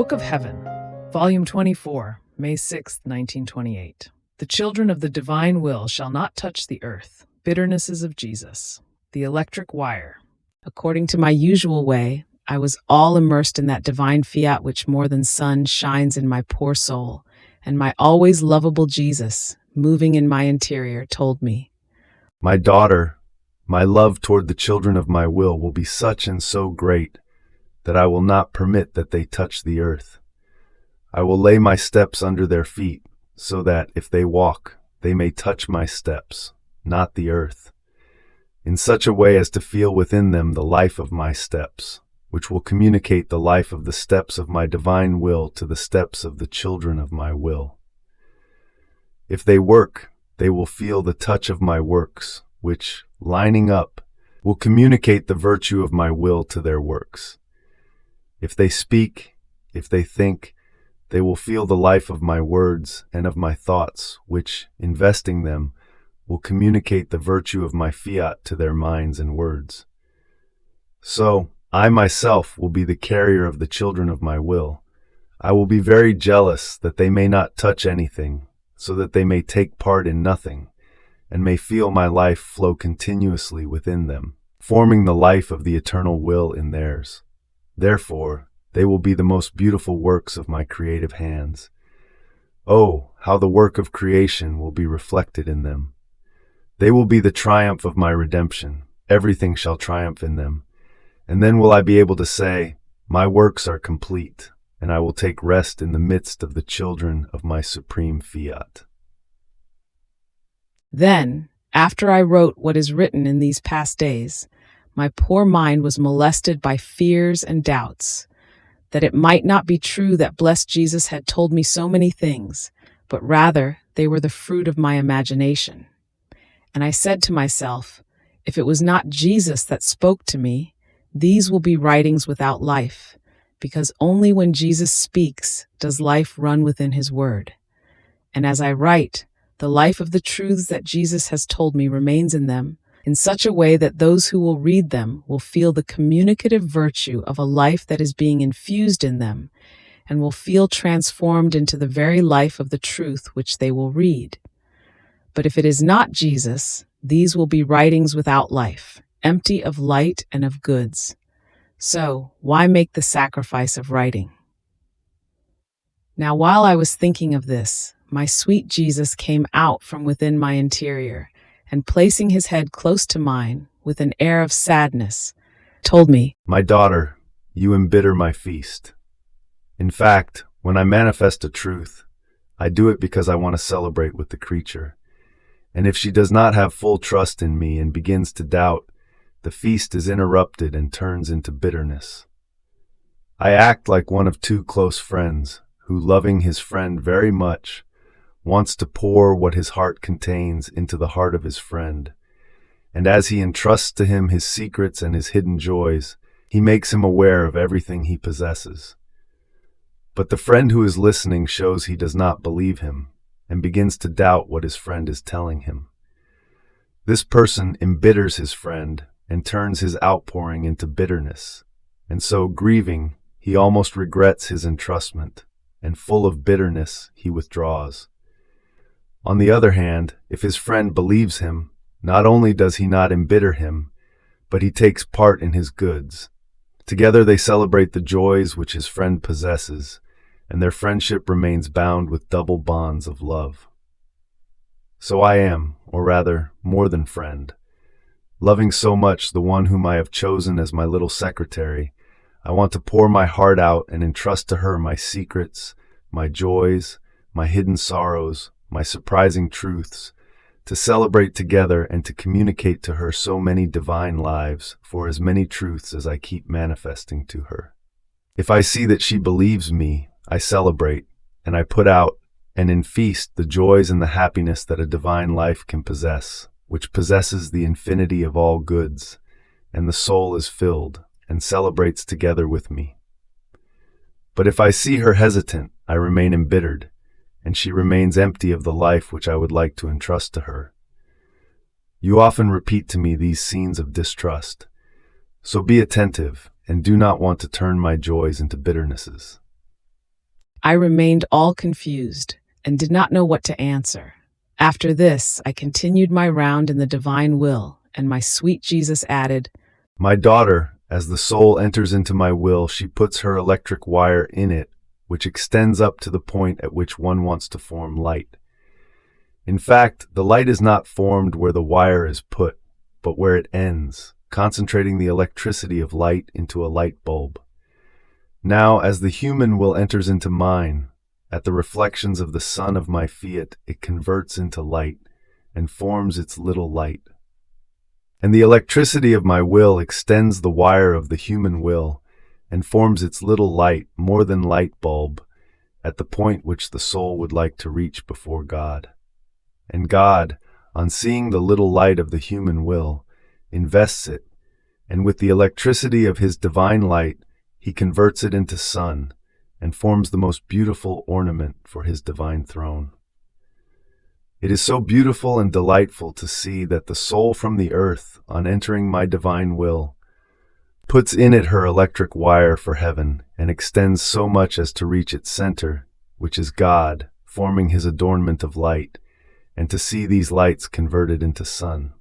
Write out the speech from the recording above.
Book of Heaven, Volume 24, May 6, 1928. The children of the divine will shall not touch the earth. Bitternesses of Jesus. The electric wire. According to my usual way, I was all immersed in that divine fiat which more than sun shines in my poor soul, and my always lovable Jesus, moving in my interior, told me, "My daughter, my love toward the children of my will be such and so great that I will not permit that they touch the earth. I will lay my steps under their feet, so that, if they walk, they may touch my steps, not the earth, in such a way as to feel within them the life of my steps, which will communicate the life of the steps of my divine will to the steps of the children of my will. If they work, they will feel the touch of my works, which, lining up, will communicate the virtue of my will to their works. If they speak, if they think, they will feel the life of my words and of my thoughts, which, investing them, will communicate the virtue of my fiat to their minds and words. So, I myself will be the carrier of the children of my will. I will be very jealous that they may not touch anything, so that they may take part in nothing, and may feel my life flow continuously within them, forming the life of the eternal will in theirs. Therefore, they will be the most beautiful works of my creative hands. Oh, how the work of creation will be reflected in them! They will be the triumph of my redemption. Everything shall triumph in them. And then will I be able to say, my works are complete, and I will take rest in the midst of the children of my supreme fiat. Then, after I wrote what is written in these past days, my poor mind was molested by fears and doubts, that it might not be true that blessed Jesus had told me so many things, but rather they were the fruit of my imagination. And I said to myself, if it was not Jesus that spoke to me, these will be writings without life, because only when Jesus speaks does life run within his word. And as I write, the life of the truths that Jesus has told me remains in them, in such a way that those who will read them will feel the communicative virtue of a life that is being infused in them, and will feel transformed into the very life of the truth which they will read. But if it is not Jesus, these will be writings without life, empty of light and of goods. So, why make the sacrifice of writing? Now, while I was thinking of this, my sweet Jesus came out from within my interior, and placing his head close to mine, with an air of sadness, told me, "My daughter, you embitter my feast. In fact, when I manifest a truth, I do it because I want to celebrate with the creature. And if she does not have full trust in me and begins to doubt, the feast is interrupted and turns into bitterness. I act like one of two close friends, who, loving his friend very much, wants to pour what his heart contains into the heart of his friend, and as he entrusts to him his secrets and his hidden joys, he makes him aware of everything he possesses. But the friend who is listening shows he does not believe him, and begins to doubt what his friend is telling him. This person embitters his friend and turns his outpouring into bitterness, and so, grieving, he almost regrets his entrustment, and full of bitterness, he withdraws. On the other hand, if his friend believes him, not only does he not embitter him, but he takes part in his goods. Together they celebrate the joys which his friend possesses, and their friendship remains bound with double bonds of love. So I am, or rather, more than friend. Loving so much the one whom I have chosen as my little secretary, I want to pour my heart out and entrust to her my secrets, my joys, my hidden sorrows, my surprising truths, to celebrate together and to communicate to her so many divine lives for as many truths as I keep manifesting to her. If I see that she believes me, I celebrate, and I put out and in feast the joys and the happiness that a divine life can possess, which possesses the infinity of all goods, and the soul is filled and celebrates together with me. But if I see her hesitant, I remain embittered, and she remains empty of the life which I would like to entrust to her. You often repeat to me these scenes of distrust, so be attentive and do not want to turn my joys into bitternesses. I remained all confused and did not know what to answer. After this, I continued my round in the divine will, and my sweet Jesus added, My daughter, as the soul enters into my will, she puts her electric wire in it, which extends up to the point at which one wants to form light. In fact, the light is not formed where the wire is put, but where it ends, concentrating the electricity of light into a light bulb. Now, as the human will enters into mine, at the reflections of the sun of my fiat, it converts into light and forms its little light. And the electricity of my will extends the wire of the human will and forms its little light, more than light bulb, at the point which the soul would like to reach before God. And God, on seeing the little light of the human will, invests it, and with the electricity of his divine light, he converts it into sun and forms the most beautiful ornament for his divine throne. It is so beautiful and delightful to see that the soul from the earth, on entering my divine will, puts in it her electric wire for heaven and extends so much as to reach its center, which is God, forming his adornment of light, and to see these lights converted into sun.